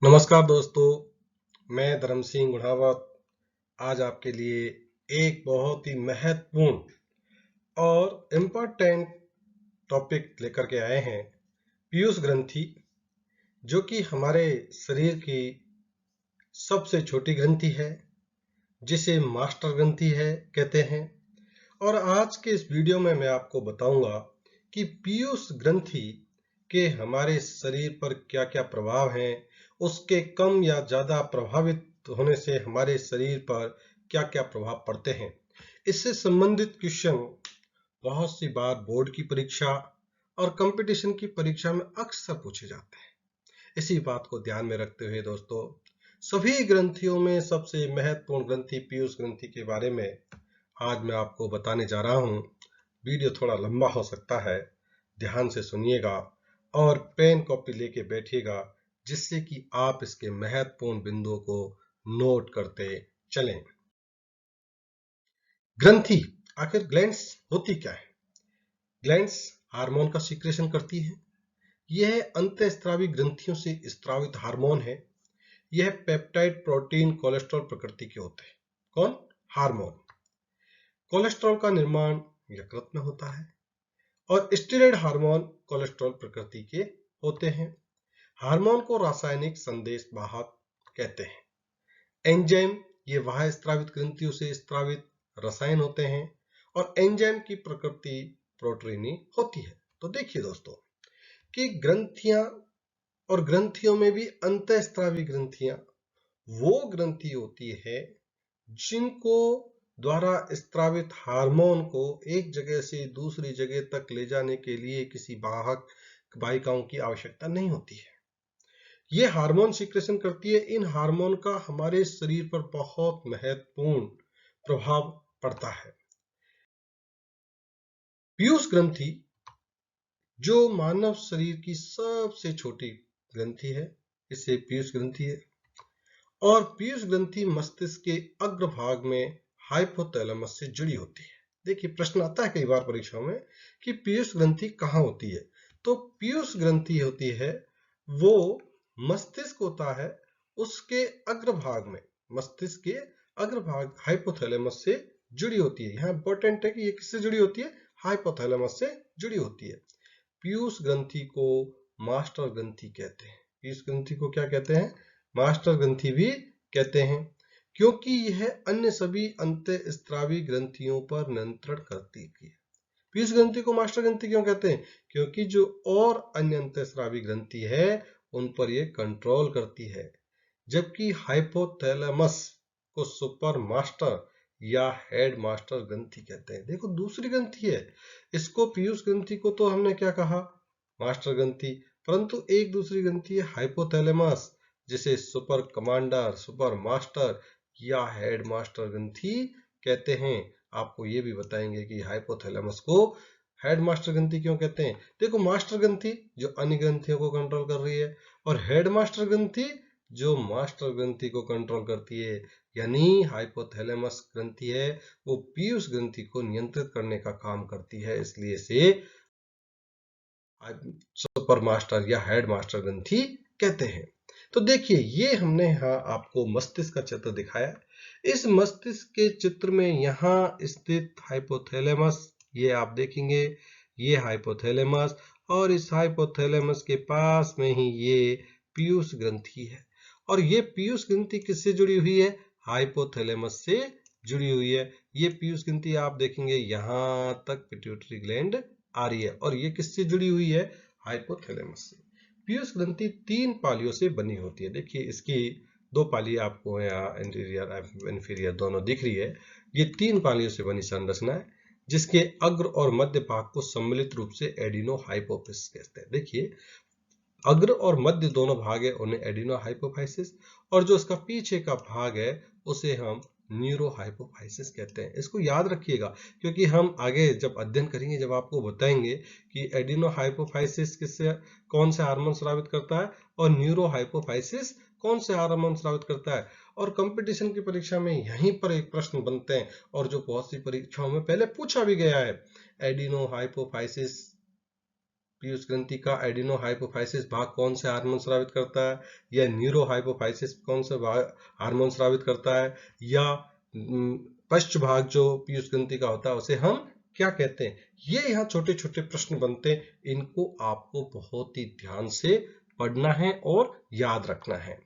नमस्कार दोस्तों, मैं धर्म सिंह गुणावत आज आपके लिए एक बहुत ही महत्वपूर्ण और इम्पोर्टेंट टॉपिक लेकर के आए हैं। पीयूष ग्रंथि, जो कि हमारे शरीर की सबसे छोटी ग्रंथि है, जिसे मास्टर ग्रंथि है कहते हैं। और आज के इस वीडियो में मैं आपको बताऊंगा कि पीयूष ग्रंथि के हमारे शरीर पर क्या क्या प्रभाव हैं, उसके कम या ज्यादा प्रभावित होने से हमारे शरीर पर क्या क्या प्रभाव पड़ते हैं। इससे संबंधित क्वेश्चन बहुत सी बार बोर्ड की परीक्षा और कंपटीशन की परीक्षा में अक्सर पूछे जाते हैं। इसी बात को ध्यान में रखते हुए दोस्तों, सभी ग्रंथियों में सबसे महत्वपूर्ण ग्रंथि पीयूष ग्रंथि के बारे में आज मैं आपको बताने जा रहा हूं। वीडियो थोड़ा लंबा हो सकता है, ध्यान से सुनिएगा और पेन कॉपी लेके बैठिएगा, जिससे कि आप इसके महत्वपूर्ण बिंदुओं को नोट करते चलें। ग्रंथि, आखिर ग्लैंड्स होती क्या है? ग्लैंड्स हार्मोन का सीक्रेशन करती है। यह अंतःस्रावी ग्रंथियों से स्रावित हार्मोन है। यह पेप्टाइड, प्रोटीन, कोलेस्ट्रॉल प्रकृति के होते हैं। कौन? हार्मोन। कोलेस्ट्रॉल का निर्माण यकृत में होता है और स्टेरॉयड हार्मोन कोलेस्ट्रॉल प्रकृति के होते हैं। हार्मोन को रासायनिक संदेश वाहक कहते हैं। एंजाइम, ये बाह्य स्रावित ग्रंथियों से स्रावित रसायन होते हैं और एंजाइम की प्रकृति प्रोटीनी होती है। तो देखिए दोस्तों कि ग्रंथियां और ग्रंथियों में भी अंतःस्रावी ग्रंथियां वो ग्रंथि होती है जिनको द्वारा स्रावित हार्मोन को एक जगह से दूसरी जगह तक ले जाने के लिए किसी वाहक वाहिकाओं की आवश्यकता नहीं होती है। ये हार्मोन सीक्रेशन करती है। इन हार्मोन का हमारे शरीर पर बहुत महत्वपूर्ण प्रभाव पड़ता है। पीयूष ग्रंथि, जो मानव शरीर की सबसे छोटी ग्रंथि है, इसे पीयूष ग्रंथि है। और पीयूष ग्रंथि मस्तिष्क के अग्रभाग में हाइपोथैलेमस से जुड़ी होती है। देखिए, प्रश्न आता है कई बार परीक्षाओं में कि पीयूष ग्रंथि कहाँ होती है। तो पीयूष ग्रंथि होती है, वो मस्तिष्क होता है, उसके अग्रभाग में, मस्तिष्क के अग्रभाग हाइपोथैलेमस से जुड़ी होती है। यहाँ इंपॉर्टेंट है कि ये किससे जुड़ी होती है? हाइपोथैलेमस से जुड़ी होती है। पीयूष ग्रंथि को मास्टर ग्रंथि कहते हैं। पीयूष ग्रंथि को क्या कहते हैं? मास्टर ग्रंथि भी कहते हैं, क्योंकि यह अन्य सभी अंतःस्रावी ग्रंथियों पर नियंत्रण करती है। पीयूष ग्रंथि को मास्टर ग्रंथि क्यों कहते हैं? क्योंकि जो और अन्य अंतःस्रावी ग्रंथि है उन पर यह कंट्रोल करती है, जबकि हाइपोथैलेमस को सुपर मास्टर या हेड मास्टर ग्रंथि कहते हैं। देखो, दूसरी ग्रंथि है, इसको पीयूष ग्रंथि को तो हमने क्या कहा? मास्टर ग्रंथि। परंतु एक दूसरी ग्रंथि है हाइपोथैलेमस, जिसे सुपर कमांडर, सुपर मास्टर या हेड मास्टर ग्रंथि कहते हैं। आपको ये भी बताएंगे कि हाइपोथैलेमस को हेड मास्टर ग्रंथि क्यों कहते हैं। देखो, मास्टर ग्रंथि जो अन्य ग्रंथियों को कंट्रोल कर रही है, और हेड मास्टर ग्रंथि जो मास्टर ग्रंथि को कंट्रोल करती है। यानी हाइपोथैलेमस ग्रंथि है, वो पीयूष ग्रंथि को नियंत्रित करने का काम करती है, इसलिए इसे सुपर मास्टर या हेड मास्टर ग्रंथि कहते हैं। तो देखिए, ये हमने यहाँ आपको मस्तिष्क का चित्र दिखाया। इस मस्तिष्क के चित्र में यहाँ स्थित हाइपोथैलेमस, ये आप देखेंगे, ये हाइपोथैलेमस, और इस हाइपोथैलेमस के पास में ही ये पीयूष ग्रंथि है। और ये पीयूष ग्रंथि किससे जुड़ी हुई है? हाइपोथैलेमस से जुड़ी हुई है। ये पीयूष ग्रंथि आप देखेंगे यहाँ तक पिट्यूटरी ग्लैंड आ रही है, और ये किससे जुड़ी हुई है? हाइपोथैलेमस से। पीयूष ग्रंथि 3 पालियों से बनी होती है। देखिए, इसकी 2 पाली आपको यहाँ इंटीरियर इंफीरियर दोनों दिख रही है। ये 3 पालियों से बनी संरचना है, जिसके अग्र और मध्य भाग को सम्मिलित रूप से एडिनो हाइपोफिस कहते हैं। देखिए, अग्र और मध्य दोनों भाग है, उन्हें एडिनो हाइपोफाइसिस, और जो इसका पीछे का भाग है उसे हम न्यूरो हाइपोफाइसिस कहते हैं। इसको याद रखिएगा, क्योंकि हम आगे जब अध्ययन करेंगे, जब आपको बताएंगे कि एडिनो हाइपोफाइसिस किससे, कौन से हार्मोन स्रावित करता है, और न्यूरो हाइपोफाइसिस कौन से हार्मोन स्रावित करता है। और कंपटीशन की परीक्षा में यहीं पर एक प्रश्न बनते हैं, और जो बहुत सी परीक्षाओं में पहले पूछा भी गया है, एडिनो हाइपोफाइसिस पीयूष ग्रंथि का एडिनो हाइपोफाइसिस भाग कौन से हार्मोन स्रावित करता है, या न्यूरो हाइपोफाइसिस कौन से हार्मोन स्रावित करता है, या पश्च भाग जो पीयूष ग्रंथि का होता है उसे हम क्या कहते हैं। ये यहाँ छोटे छोटे प्रश्न बनते हैं, इनको आपको बहुत ही ध्यान से पढ़ना है और याद रखना है।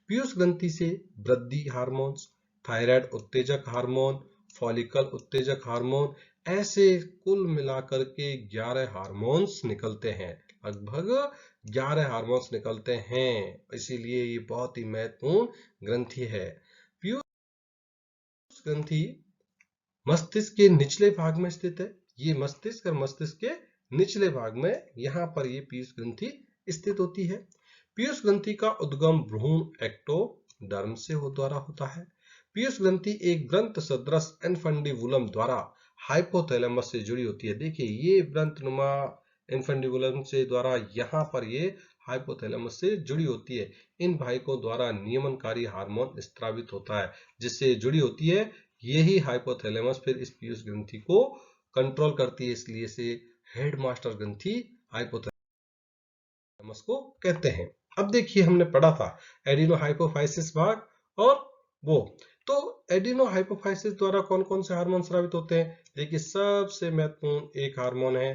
पीयूष ग्रंथि से वृद्धि हार्मोन्स, थायराइड उत्तेजक हार्मोन, फॉलिकल उत्तेजक हार्मोन, ऐसे कुल मिलाकर के 11 हार्मोन्स निकलते हैं। लगभग 11 हार्मोन्स निकलते हैं, इसीलिए ये बहुत ही महत्वपूर्ण ग्रंथि है। पीयूष ग्रंथि मस्तिष्क के निचले भाग में स्थित है। ये मस्तिष्क और मस्तिष्क के निचले भाग में यहाँ पर ये पीयूष ग्रंथि स्थित होती है। पीयूष ग्रंथि का उद्गम भ्रूण एक्टोडर्म से द्वारा होता है। पीयूष ग्रंथि एक ग्रंथ सदृश इन्फंडिबुलम द्वारा हाइपोथैलेमस से जुड़ी होती है। देखिए ये ग्रंथनुमा इन्फंडिबुलम से द्वारा यहाँ पर ये हाइपोथैलेमस से जुड़ी होती है। इन भाइकों द्वारा नियमनकारी हार्मोन स्रावित होता है, जिससे जुड़ी होती है। यही हाइपोथैलेमस फिर इस पीयूष ग्रंथि को कंट्रोल करती है, इसलिए से हेडमास्टर ग्रंथि हाइपोथैलेमस को कहते हैं। अब देखिए हमने पढ़ा था एडिनो हाइपोफाइसिस भाग और वो, तो एडिनो हाइपोफाइसिस द्वारा कौन कौन से हार्मोन स्रावित होते हैं। देखिए सबसे महत्वपूर्ण एक हार्मोन है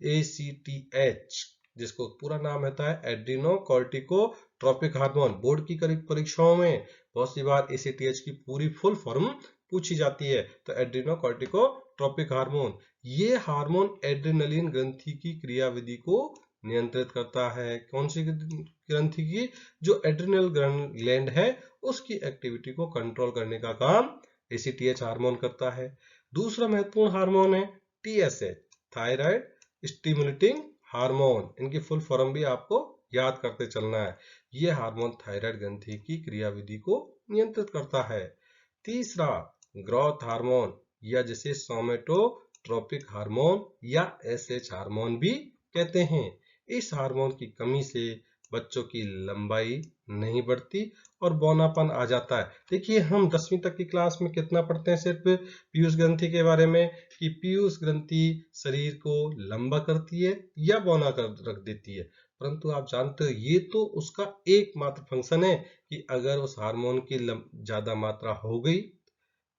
ACTH, जिसको पूरा नाम होता है एड्रीनो कॉर्टिकोट्रोपिक हार्मोन। बोर्ड की परीक्षाओं में बहुत सी बार ACTH की पूरी फुल फॉर्म पूछी जाती है। तो एड्रीनो कॉर्टिकोट्रोपिक हार्मोन, ये हार्मोन एड्रेनलिन ग्रंथि की क्रियाविधि को नियंत्रित करता है। कौन सी ग्रंथि की, जो एड्रिनल ग्लैंड है उसकी एक्टिविटी को कंट्रोल करने का काम ACTH हार्मोन करता है। दूसरा महत्वपूर्ण हार्मोन है TSH, थायराइड स्टिमुलेटिंग हार्मोन। इनकी फुल फॉर्म भी आपको याद करते चलना है। यह हार्मोन थायराइड ग्रंथि की क्रियाविधि को नियंत्रित करता है। तीसरा ग्रोथ हार्मोन, या जिसे सोमेटोट्रोपिक हार्मोन या SH हार्मोन भी कहते हैं। इस हार्मोन की कमी से बच्चों की लंबाई नहीं बढ़ती और बौनापन आ जाता है। देखिए हम 10वीं तक की क्लास में कितना पढ़ते हैं सिर्फ पीयूष ग्रंथि के बारे में, कि पीयूष ग्रंथि शरीर को लंबा करती है या बौना कर रख देती है। परंतु आप जानते हो ये तो उसका एकमात्र फंक्शन है कि अगर उस हार्मोन की ज्यादा मात्रा हो गई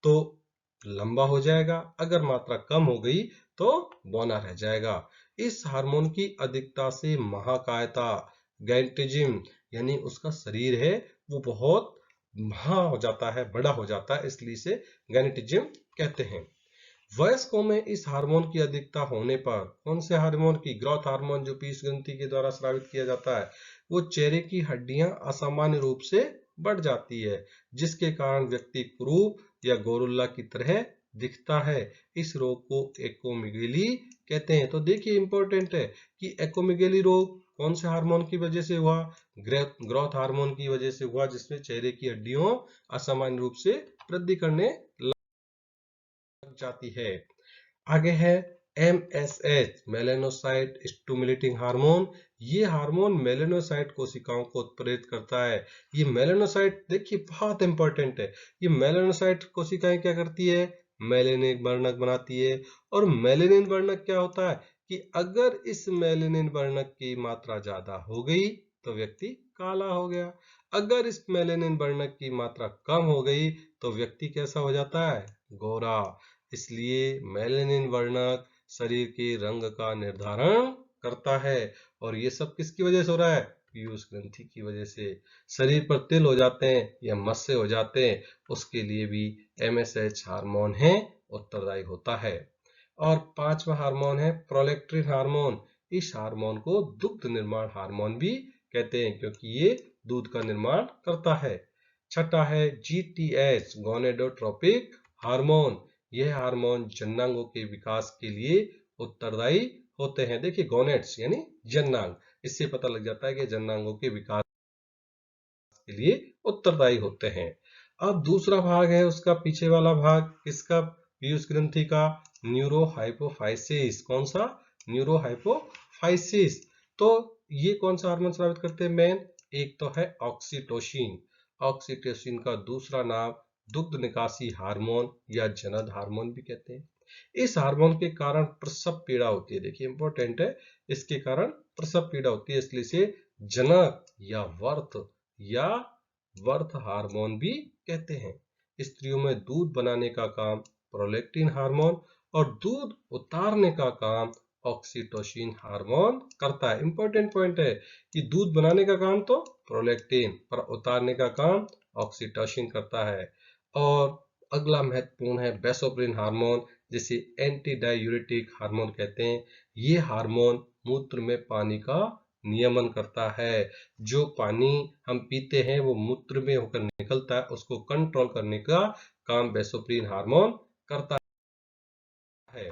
तो लंबा हो जाएगा, अगर मात्रा कम हो गई तो बौना रह जाएगा। इस हार्मोन की अधिकता से महाकायता गैंटिज्म, यानी उसका शरीर है वो बहुत महा हो जाता है, बड़ा हो जाता है, इसलिए इसे गैनेटिज्म कहते हैं। वयस्कों में इस हार्मोन की अधिकता होने पर कौन से हार्मोन की, ग्रोथ हार्मोन जो पीयूष ग्रंथि के द्वारा स्रावित किया जाता है, वो चेहरे की हड्डियां असामान्य रूप से बढ़ जाती है, जिसके कारण व्यक्ति कुरूप या गोरुल्ला की तरह दिखता है। इस रोग को एक्रोमेगेली कहते हैं। तो देखिए इंपॉर्टेंट है कि एक्रोमेगेली रोग कौन से हार्मोन की वजह से हुआ, ग्रोथ हार्मोन की वजह से हुआ, जिसमें चेहरे की हड्डियों असामान्य रूप से वृद्धि करने लग जाती है। आगे है MSH, मेलेनोसाइट स्टिमुलेटिंग हार्मोन। ये हार्मोन मेलेनोसाइट कोशिकाओं को उत्प्रेरित करता है। ये मेलेनोसाइट देखिए बहुत इंपॉर्टेंट है। ये मेलेनोसाइट कोशिकाएं क्या करती है, मेलेनिन वर्णक बनाती है। और मेलेनिन वर्णक क्या होता है कि अगर इस मेलेनिन वर्णक की मात्रा ज्यादा हो गई तो व्यक्ति काला हो गया, अगर इस मेलेनिन वर्णक की मात्रा कम हो गई तो व्यक्ति कैसा हो जाता है, गोरा। इसलिए मेलेनिन वर्णक शरीर के रंग का निर्धारण करता है। और ये सब किसकी वजह से हो रहा है, पीयूष ग्रंथि की वजह से। शरीर पर तिल हो जाते हैं या मस्से हो जाते हैं, उसके लिए भी MSH हार्मोन है उत्तरदायी होता है। और पांचवा हार्मोन है प्रोलैक्टिन हार्मोन। इस हार्मोन को दुग्ध निर्माण हार्मोन भी कहते हैं, क्योंकि ये दूध का निर्माण करता है। छठा है GTH, गोनेडोट्रोपिक हार्मोन। यह हार्मोन जननांगों के विकास के लिए उत्तरदायी होते हैं। देखिए गोनेड्स यानी जननांग, इससे पता लग जाता है कि जननांगों के विकास के लिए उत्तरदायी होते हैं। अब दूसरा भाग है उसका पीछे वाला भाग, किसका, पीयूष ग्रंथि का, न्यूरोहाइपोफाइसिस। कौन सा, न्यूरोहाइपोफाइसिस। तो ये कौन सा हार्मोन स्रावित करते हैं मेन, एक तो है ऑक्सीटोसिन। ऑक्सीटोसिन का दूसरा नाम दुग्ध निकासी हार्मोन या जनद हार्मोन भी कहते हैं। इस हार्मोन के कारण प्रसव पीड़ा होती है। देखिए इंपॉर्टेंट है, इसके कारण प्रसव पीड़ा होती है, इसलिए इसे जनक या वर्थ हार्मोन भी कहते हैं। स्त्रियों में दूध बनाने का काम प्रोलैक्टिन हार्मोन और दूध उतारने का काम ऑक्सीटोसिन हार्मोन करता है। इंपॉर्टेंट पॉइंट है कि दूध बनाने का काम तो प्रोलैक्टिन पर उतारने का काम ऑक्सीटोसिन करता है। और अगला महत्वपूर्ण है वैसोप्रेन हार्मोन, जिसे एंटी डायूरेटिक हार्मोन कहते हैं। ये हार्मोन मूत्र में पानी का नियमन करता है। जो पानी हम पीते हैं वो मूत्र में होकर निकलता है, उसको कंट्रोल करने का काम वैसोप्रेन हार्मोन करता है।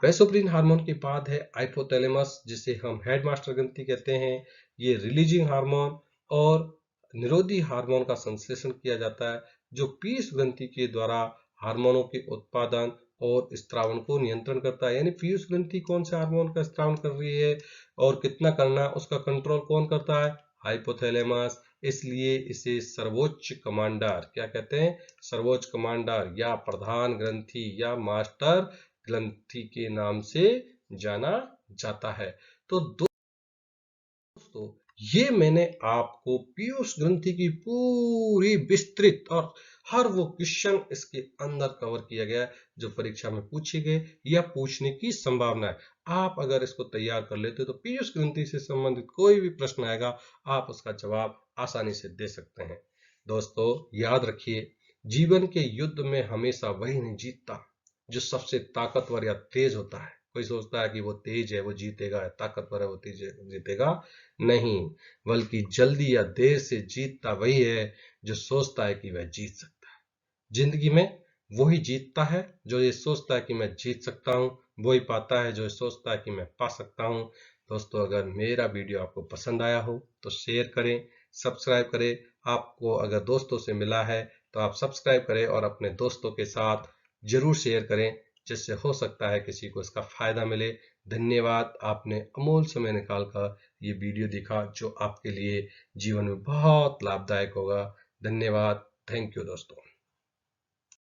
वैसोप्रेन हार्मोन के बाद है हाइपोथैलेमस, जिसे हम हेडमास्टर ग्रंथि कहते हैं। ये रिलीजिंग हार्मोन और निरोधी हार्मोन का संश्लेषण किया जाता है, जो पीयूष ग्रंथि के द्वारा हार्मोनों के उत्पादन और स्त्रावन को नियंत्रण करता है। यानी पीयूष ग्रंथि कौन से हार्मोन का स्त्रावन कर रही है और कितना करना है, उसका कंट्रोल कौन करता है? हाइपोथैलेमस। इसलिए इसे सर्वोच्च कमांडर क्या कहते हैं? सर्वोच्च कमांडर या प्रधान ग्रंथि या मास्टर ग्रंथि के नाम से जाना जाता है। तो दोस्तों, ये मैंने आपको पीयूष ग्रंथि की पूरी विस्तृत और हर वो क्वेश्चन इसके अंदर कवर किया गया है जो परीक्षा में पूछे गए या पूछने की संभावना है। आप अगर इसको तैयार कर लेते हो तो पीयूष ग्रंथि से संबंधित कोई भी प्रश्न आएगा, आप उसका जवाब आसानी से दे सकते हैं। दोस्तों याद रखिए, जीवन के युद्ध में हमेशा वही नहीं जीतता जो सबसे ताकतवर या तेज होता है। कोई सोचता है कि वो तेज है वो जीतेगा, ताकतवर है वो तेज जीतेगा, नहीं, बल्कि जल्दी या देर से जीतता वही है जो सोचता है कि वह जीत सकता है। जिंदगी में वही जीतता है जो ये सोचता है कि मैं जीत सकता हूँ, वही पाता है जो सोचता है कि मैं पा सकता हूँ। दोस्तों, अगर मेरा वीडियो आपको पसंद आया हो तो शेयर करें, सब्सक्राइब करें। आपको अगर दोस्तों से मिला है तो आप सब्सक्राइब करें और अपने दोस्तों के साथ जरूर शेयर करें, जिससे हो सकता है किसी को इसका फायदा मिले। धन्यवाद, आपने अमूल्य समय निकाल कर ये वीडियो देखा जो आपके लिए जीवन में बहुत लाभदायक होगा। धन्यवाद, थैंक यू दोस्तों।